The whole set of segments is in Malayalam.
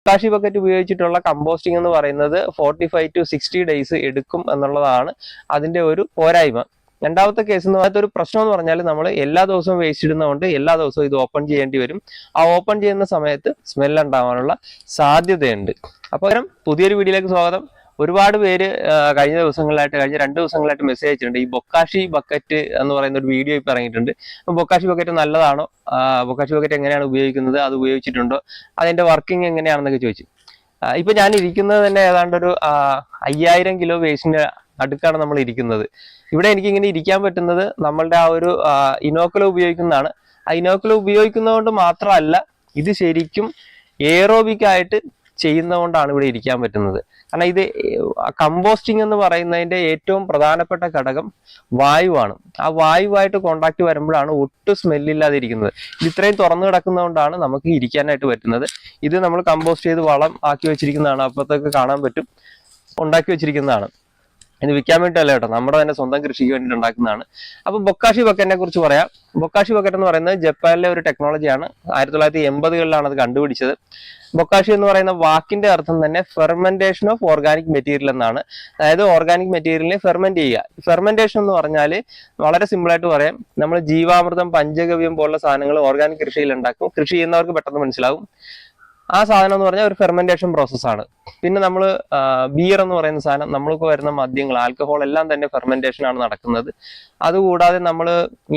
ബൊക്കാഷി ബക്കറ്റ് ഉപയോഗിച്ചിട്ടുള്ള കമ്പോസ്റ്റിംഗ് എന്ന് പറയുന്നത് 45 to 60 days എടുക്കും എന്നുള്ളതാണ് അതിന്റെ ഒരു പോരായ്മ. രണ്ടാമത്തെ കേസ് എന്ന് പറയുന്നത് ഒരു പ്രശ്നം എന്ന് പറഞ്ഞാൽ നമ്മൾ എല്ലാ ദിവസവും വേസ്റ്റ് ഇടുന്നതുകൊണ്ട് എല്ലാ ദിവസവും ഇത് ഓപ്പൺ ചെയ്യേണ്ടി വരും. ആ ഓപ്പൺ ചെയ്യുന്ന സമയത്ത് സ്മെൽ ഉണ്ടാവാനുള്ള സാധ്യതയുണ്ട്. അപ്പോൾ പുതിയൊരു വീഡിയോയിലേക്ക് സ്വാഗതം. ഒരുപാട് പേര് കഴിഞ്ഞ 2 ദിവസങ്ങളായിട്ട് മെസ്സേജ് അയച്ചിട്ടുണ്ട്. ഈ ബൊക്കാഷി ബക്കറ്റ് എന്ന് പറയുന്ന ഒരു വീഡിയോ ഇപ്പൊ ഇറങ്ങിയിട്ടുണ്ട്. ബൊക്കാഷി ബക്കറ്റ് നല്ലതാണോ, ബൊക്കാഷി ബക്കറ്റ് എങ്ങനെയാണ് ഉപയോഗിക്കുന്നത്, അത് ഉപയോഗിച്ചിട്ടുണ്ടോ, അതിന്റെ വർക്കിംഗ് എങ്ങനെയാണെന്നൊക്കെ ചോദിച്ചു. ഇപ്പൊ ഞാൻ ഇരിക്കുന്നത് തന്നെ ഏതാണ്ട് ഒരു 5000 കിലോ വേസ്റ്റിന്റെ അടുക്കാണ് നമ്മൾ ഇരിക്കുന്നത്. ഇവിടെ എനിക്ക് ഇങ്ങനെ ഇരിക്കാൻ പറ്റുന്നത് നമ്മളുടെ ആ ഒരു ഇനോക്കുലം ഉപയോഗിക്കുന്നതാണ്. ആ ഇനോക്കുലം ഉപയോഗിക്കുന്നതുകൊണ്ട് മാത്രമല്ല, ഇത് ശരിക്കും എയറോബിക് ആയിട്ട് ചെയ്യുന്നതുകൊണ്ടാണ് ഇവിടെ ഇരിക്കാൻ പറ്റുന്നത്. കാരണം ഇത് കമ്പോസ്റ്റിംഗ് എന്ന് പറയുന്നതിന്റെ ഏറ്റവും പ്രധാനപ്പെട്ട ഘടകം വായുവാണ്. ആ വായുവായിട്ട് കോണ്ടാക്ട് വരുമ്പോഴാണ് ഒട്ടും സ്മെല്ലില്ലാതെ ഇരിക്കുന്നത്. ഇത് ഇത്രയും തുറന്നു കിടക്കുന്നതുകൊണ്ടാണ് നമുക്ക് ഇരിക്കാനായിട്ട് പറ്റുന്നത്. ഇത് നമ്മൾ കമ്പോസ്റ്റ് ചെയ്ത് വളം ആക്കി വെച്ചിരിക്കുന്നതാണ്. അപ്പുറത്തൊക്കെ കാണാൻ പറ്റും, ഉണ്ടാക്കി വെച്ചിരിക്കുന്നതാണ്. ഇത് വിൽക്കാൻ വേണ്ടിയിട്ടല്ല കേട്ടോ, നമ്മുടെ തന്നെ സ്വന്തം കൃഷിക്ക് വേണ്ടിയിട്ട് ഉണ്ടാക്കുന്നതാണ്. അപ്പൊ ബൊക്കാഷി ബക്കറ്റിനെ കുറിച്ച് പറയാം. ബൊക്കാഷി ബക്കറ്റ് എന്ന് പറയുന്നത് ജപ്പാനിലെ ഒരു ടെക്നോളജിയാണ്. 1980-കളിലാണ് അത് കണ്ടുപിടിച്ചത്. ബൊക്കാഷി എന്ന് പറയുന്ന വാക്കിന്റെ അർത്ഥം തന്നെ ഫെർമെന്റേഷൻ ഓഫ് ഓർഗാനിക് മെറ്റീരിയൽ എന്നാണ്. അതായത് ഓർഗാനിക് മെറ്റീരിയലിനെ ഫെർമെന്റ് ചെയ്യുക. ഫെർമെന്റേഷൻ എന്ന് പറഞ്ഞാൽ വളരെ സിമ്പിൾ ആയിട്ട് പറയാം, നമ്മൾ ജീവാമൃതം, പഞ്ചഗവ്യം പോലുള്ള സാധനങ്ങൾ ഓർഗാനിക് കൃഷിയിൽ ഉണ്ടാക്കും. കൃഷി ചെയ്യുന്നവർക്ക് പെട്ടെന്ന് മനസ്സിലാവും. ആ സാധനം എന്ന് പറഞ്ഞാൽ ഒരു ഫെർമെന്റേഷൻ പ്രോസസ്സാണ്. പിന്നെ നമ്മൾ ബിയർ എന്ന് പറയുന്ന സാധനം, നമ്മൾക്ക് വരുന്ന മദ്യങ്ങൾ, ആൽക്കഹോൾ എല്ലാം തന്നെ ഫെർമെന്റേഷൻ ആണ് നടക്കുന്നത്. അതുകൂടാതെ നമ്മൾ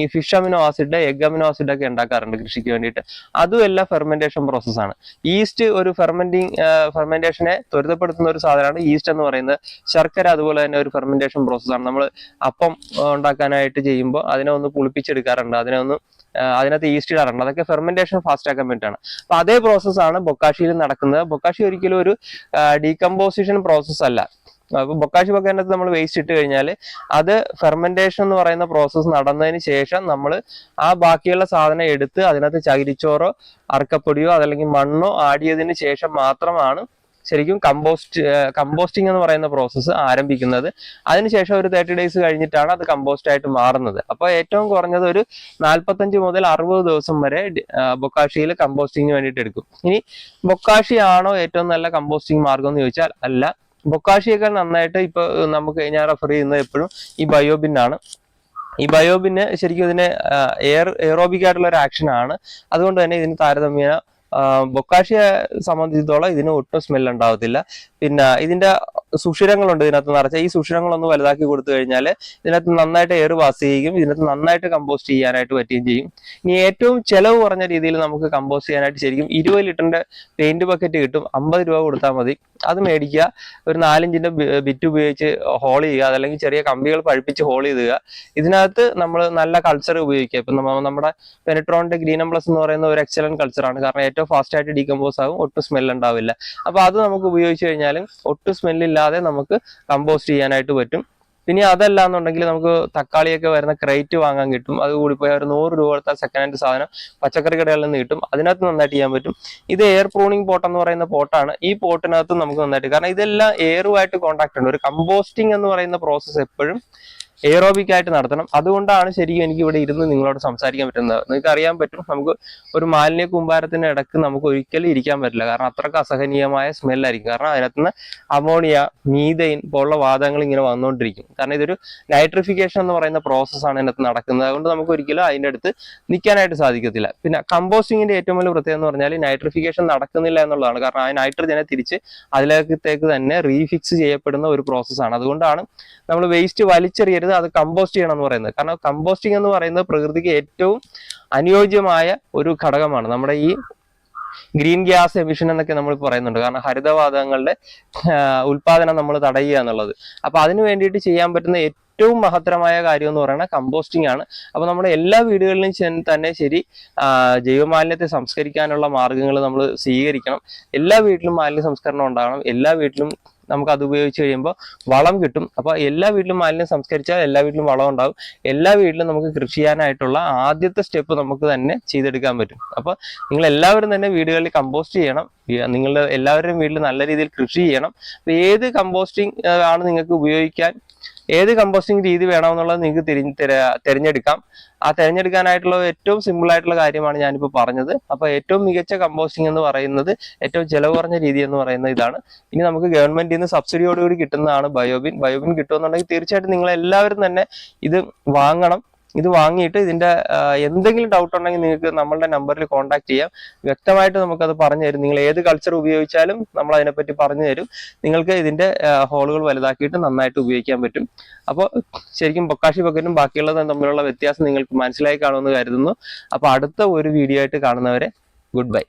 ഈ fish amino acid, egg amino acid ഒക്കെ ഉണ്ടാക്കാറുണ്ട് കൃഷിക്ക് വേണ്ടിയിട്ട്. അതും എല്ലാം ഫെർമെന്റേഷൻ പ്രോസസ്സാണ്. ഈസ്റ്റ് ഒരു ഫെർമെന്റേഷനെ ത്വരിതപ്പെടുത്തുന്ന ഒരു സാധനമാണ് ഈസ്റ്റ് എന്ന് പറയുന്നത്. ശർക്കര അതുപോലെ തന്നെ ഒരു ഫെർമെന്റേഷൻ പ്രോസസ്സാണ്. നമ്മൾ അപ്പം ഉണ്ടാക്കാനായിട്ട് ചെയ്യുമ്പോൾ അതിനെ ഒന്ന് പുളിപ്പിച്ചെടുക്കാറുണ്ട്, അതിനകത്ത് ഈസ്റ്റ് ഇടാറുണ്ട്. അതൊക്കെ ഫെർമെന്റേഷൻ ഫാസ്റ്റ് ആക്കാൻ വേണ്ടിയിട്ടാണ്. അപ്പൊ അതേ പ്രോസസ്സാണ് ബൊക്കാഷിയിൽ നടക്കുന്നത്. ബൊക്കാഷി ഒരിക്കലും ഒരു ഡീകമ്പോസിഷൻ പ്രോസസ് അല്ല. അപ്പൊ ബൊക്കാഷി ബക്കറ്റിനകത്ത് നമ്മൾ വേസ്റ്റ് ഇട്ട് കഴിഞ്ഞാൽ അത് ഫെർമെന്റേഷൻ എന്ന് പറയുന്ന പ്രോസസ്സ് നടന്നതിന് ശേഷം നമ്മൾ ആ ബാക്കിയുള്ള സാധനം എടുത്ത് അതിനകത്ത് ചകിരിച്ചോറോ അറക്കപ്പൊടിയോ അതല്ലെങ്കിൽ മണ്ണോ ആഡ് ചെയ്തതിന് ശേഷം മാത്രമാണ് ശരിക്കും കമ്പോസ്റ്റിംഗ് എന്ന് പറയുന്ന പ്രോസസ്സ് ആരംഭിക്കുന്നത്. അതിനുശേഷം ഒരു 30 days കഴിഞ്ഞിട്ടാണ് അത് കമ്പോസ്റ്റ് ആയിട്ട് മാറുന്നത്. അപ്പോൾ ഏറ്റവും കുറഞ്ഞത് ഒരു 45 മുതൽ 60 ദിവസം വരെ ബൊക്കാഷിയിൽ കമ്പോസ്റ്റിംഗിന് വേണ്ടിയിട്ട് എടുക്കും. ഇനി ബൊക്കാഷി ആണോ ഏറ്റവും നല്ല കമ്പോസ്റ്റിംഗ് മാർഗം എന്ന് ചോദിച്ചാൽ അല്ല. ബൊക്കാഷിയേക്കാൾ നന്നായിട്ട് ഇപ്പൊ ഞാൻ റെഫർ ചെയ്യുന്നത് എപ്പോഴും ഈ ബയോബിൻ ആണ്. ഈ ബയോബിന് ശരിക്കും ഇതിന് എയറോബിക് ആയിട്ടുള്ള ഒരു ആക്ഷൻ ആണ്. അതുകൊണ്ട് തന്നെ ഇതിന് താരതമ്യേന ബൊക്കാഷിയെ സംബന്ധിച്ചിടത്തോളം ഇതിന് ഒട്ടും സ്മെൽ ഉണ്ടാവത്തില്ല. പിന്നെ ഇതിന്റെ സുഷിരങ്ങളുണ്ട് ഇതിനകത്ത് നിറച്ച. ഈ സുഷിരങ്ങളൊന്ന് വലുതാക്കി കൊടുത്തു കഴിഞ്ഞാൽ ഇതിനകത്ത് നന്നായിട്ട് എയർ പാസ് ചെയ്യുകയും ഇതിനകത്ത് നന്നായിട്ട് കമ്പോസ്റ്റ് ചെയ്യാനായിട്ട് പറ്റുകയും ചെയ്യും. ഇനി ഏറ്റവും ചെലവ് കുറഞ്ഞ രീതിയിൽ നമുക്ക് കമ്പോസ്റ്റ് ചെയ്യാനായിട്ട് ശരിക്കും 20 ലിറ്ററിന്റെ പെയിന്റ് ബക്കറ്റ് കിട്ടും. 50 രൂപ കൊടുത്താൽ മതി. അത് മേടിക്കുക, ഒരു 4 ഇഞ്ചിന്റെ ബിറ്റ് ഉപയോഗിച്ച് ഹോൾ ചെയ്യുക, അതല്ലെങ്കിൽ ചെറിയ കമ്പികൾ പഴിപ്പിച്ച് ഹോൾ ചെയ്യുക. ഇതിനകത്ത് നമ്മൾ നല്ല കൾച്ചർ ഉപയോഗിക്കുക. ഇപ്പൊ നമ്മുടെ പെനിട്രോണിന്റെ ഗ്രീനം പ്ലസ് എന്ന് പറയുന്ന ഒരു എക്സലന്റ് കൾച്ചറാണ്. കാരണം ഏറ്റവും ഫാസ്റ്റ് ആയിട്ട് ഡീകമ്പോസ് ആകും, ഒട്ടും സ്മെൽ ഉണ്ടാവില്ല. അപ്പൊ അത് നമുക്ക് ഉപയോഗിച്ച് കഴിഞ്ഞാലും ഒട്ടും സ്മെല്ലില്ലാതെ നമുക്ക് കമ്പോസ്റ്റ് ചെയ്യാനായിട്ട് പറ്റും. പിന്നെ അതല്ല എന്നുണ്ടെങ്കിൽ നമുക്ക് തക്കാളിയൊക്കെ വരുന്ന ക്രേറ്റ് വാങ്ങാൻ കിട്ടും. അത് കൂടി പോയാൽ ഒരു 100 രൂപ കൊടുത്താൽ സെക്കൻഡ് ഹാൻഡ് സാധനം പച്ചക്കറി കടകളിൽ നിന്ന് കിട്ടും. അതിനകത്ത് നന്നായിട്ട് ചെയ്യാൻ പറ്റും. ഇത് എയർ പ്രൂണിംഗ് പോട്ട് എന്ന് പറയുന്ന പോട്ടാണ്. ഈ പോട്ടിനകത്ത് നമുക്ക് നന്നായിട്ട്, കാരണം ഇതെല്ലാം എയറുമായിട്ട് കോൺടാക്ട് ഉണ്ട്. ഒരു കമ്പോസ്റ്റിംഗ് എന്ന് പറയുന്ന പ്രോസസ്സ് എപ്പോഴും എയറോബിക് ആയിട്ട് നടത്തണം. അതുകൊണ്ടാണ് ശരിക്കും എനിക്ക് ഇവിടെ ഇരുന്ന് നിങ്ങളോട് സംസാരിക്കാൻ പറ്റുന്നത്. നിങ്ങൾക്ക് അറിയാൻ പറ്റും, നമുക്ക് ഒരു മാലിന്യ കൂമ്പാരത്തിന്റെ ഇടക്ക് നമുക്ക് ഒരിക്കലും ഇരിക്കാൻ പറ്റില്ല. കാരണം അത്രക്ക് അസഹനീയമായ സ്മെല്ലായിരിക്കും. കാരണം അതിനകത്തുനിന്ന് അമോണിയ, മീഥൈൻ പോലുള്ള വാതകങ്ങൾ ഇങ്ങനെ വന്നുകൊണ്ടിരിക്കും. കാരണം ഇതൊരു നൈട്രിഫിക്കേഷൻ എന്ന് പറയുന്ന പ്രോസസ്സാണ് ഇതിനകത്ത് നടക്കുന്നത്. അതുകൊണ്ട് നമുക്ക് ഒരിക്കലും അതിൻ്റെ അടുത്ത് നിൽക്കാനായിട്ട് സാധിക്കത്തില്ല. പിന്നെ കമ്പോസ്റ്റിങ്ങിന്റെ ഏറ്റവും വലിയ പ്രത്യേകത എന്ന് പറഞ്ഞാൽ നൈട്രിഫിക്കേഷൻ നടക്കുന്നില്ല എന്നുള്ളതാണ്. കാരണം ആ നൈട്രജനെ തിരിച്ച് അതിലേക്ക് തന്നെ റീഫിക്സ് ചെയ്യപ്പെടുന്ന ഒരു പ്രോസസ്സാണ്. അതുകൊണ്ടാണ് നമ്മൾ വേസ്റ്റ് വലിച്ചെറിയരുത്, അത് കമ്പോസ്റ്റ് ചെയ്യണം എന്ന് പറയുന്നത്. കാരണം കമ്പോസ്റ്റിംഗ് എന്ന് പറയുന്നത് പ്രകൃതിക്ക് ഏറ്റവും അനുയോജ്യമായ ഒരു ഘടകമാണ്. നമ്മുടെ ഈ ഗ്രീൻ ഗ്യാസ് എമിഷൻ എന്നൊക്കെ നമ്മൾ പറയുന്നുണ്ട്. കാരണം ഹരിതവാതകങ്ങളുടെ ഉൽപാദനം നമ്മൾ തടയുക എന്നുള്ളത്. അപ്പൊ അതിന് വേണ്ടിയിട്ട് ചെയ്യാൻ പറ്റുന്ന ഏറ്റവും മഹത്തരമായ കാര്യം എന്ന് പറയുന്നത് കമ്പോസ്റ്റിംഗ് ആണ്. അപ്പൊ നമ്മുടെ എല്ലാ വീടുകളിലും തന്നെ ശരി ജൈവമാലിന്യത്തെ സംസ്കരിക്കാനുള്ള മാർഗങ്ങൾ നമ്മൾ സ്വീകരിക്കണം. എല്ലാ വീട്ടിലും മാലിന്യ സംസ്കരണം ഉണ്ടാകണം. എല്ലാ വീട്ടിലും നമുക്ക് അത് ഉപയോഗിച്ച് കഴിയുമ്പോൾ വളം കിട്ടും. അപ്പൊ എല്ലാ വീട്ടിലും മാലിന്യം സംസ്കരിച്ചാൽ എല്ലാ വീട്ടിലും വളം ഉണ്ടാവും. എല്ലാ വീട്ടിലും നമുക്ക് കൃഷി ചെയ്യാനായിട്ടുള്ള ആദ്യത്തെ സ്റ്റെപ്പ് നമുക്ക് തന്നെ ചെയ്തെടുക്കാൻ പറ്റും. അപ്പൊ നിങ്ങൾ എല്ലാവരും തന്നെ വീടുകളിൽ കമ്പോസ്റ്റ് ചെയ്യണം. നിങ്ങളുടെ എല്ലാവരുടെയും വീട്ടിൽ നല്ല രീതിയിൽ കൃഷി ചെയ്യണം. അപ്പൊ ഏത് കമ്പോസ്റ്റിംഗ് ആണ് നിങ്ങൾക്ക് ഉപയോഗിക്കാൻ ഏത് കമ്പോസ്റ്റിംഗ് രീതി വേണമെന്നുള്ളത് നിങ്ങൾക്ക് തിരഞ്ഞെടുക്കാം. ആ തിരഞ്ഞെടുക്കാനായിട്ടുള്ള ഏറ്റവും സിമ്പിൾ ആയിട്ടുള്ള കാര്യമാണ് ഞാനിപ്പോൾ പറഞ്ഞത്. അപ്പോൾ ഏറ്റവും മികച്ച കമ്പോസ്റ്റിംഗ് എന്ന് പറയുന്നത്, ഏറ്റവും ചെലവ് കുറഞ്ഞ രീതി എന്ന് പറയുന്നത് ഇതാണ്. ഇനി നമുക്ക് ഗവൺമെന്റിൽ നിന്ന് സബ്സിഡിയോടുകൂടി കിട്ടുന്നതാണ് ബയോബിൻ. ബയോബിൻ കിട്ടുമെന്നുണ്ടെങ്കിൽ തീർച്ചയായിട്ടും നിങ്ങൾ എല്ലാവരും തന്നെ ഇത് വാങ്ങണം. ഇത് വാങ്ങിയിട്ട് ഇതിന്റെ എന്തെങ്കിലും ഡൗട്ട് ഉണ്ടെങ്കിൽ നിങ്ങൾക്ക് നമ്മളുടെ നമ്പറിൽ കോൺടാക്ട് ചെയ്യാം. വ്യക്തമായിട്ട് നമുക്കത് പറഞ്ഞു തരും. നിങ്ങൾ ഏത് കൾച്ചർ ഉപയോഗിച്ചാലും നമ്മൾ അതിനെപ്പറ്റി പറഞ്ഞു തരും. നിങ്ങൾക്ക് ഇതിന്റെ ഹോളുകൾ വലുതാക്കിയിട്ട് നന്നായിട്ട് ഉപയോഗിക്കാൻ പറ്റും. അപ്പോൾ ശരിക്കും ബൊക്കാഷി ബക്കറ്റും ബാക്കിയുള്ളതും തമ്മിലുള്ള വ്യത്യാസം നിങ്ങൾക്ക് മനസ്സിലായി കാണുമെന്ന് കരുതുന്നു. അപ്പോൾ അടുത്ത ഒരു വീഡിയോ ആയിട്ട് കാണുന്നവരെ ഗുഡ് ബൈ.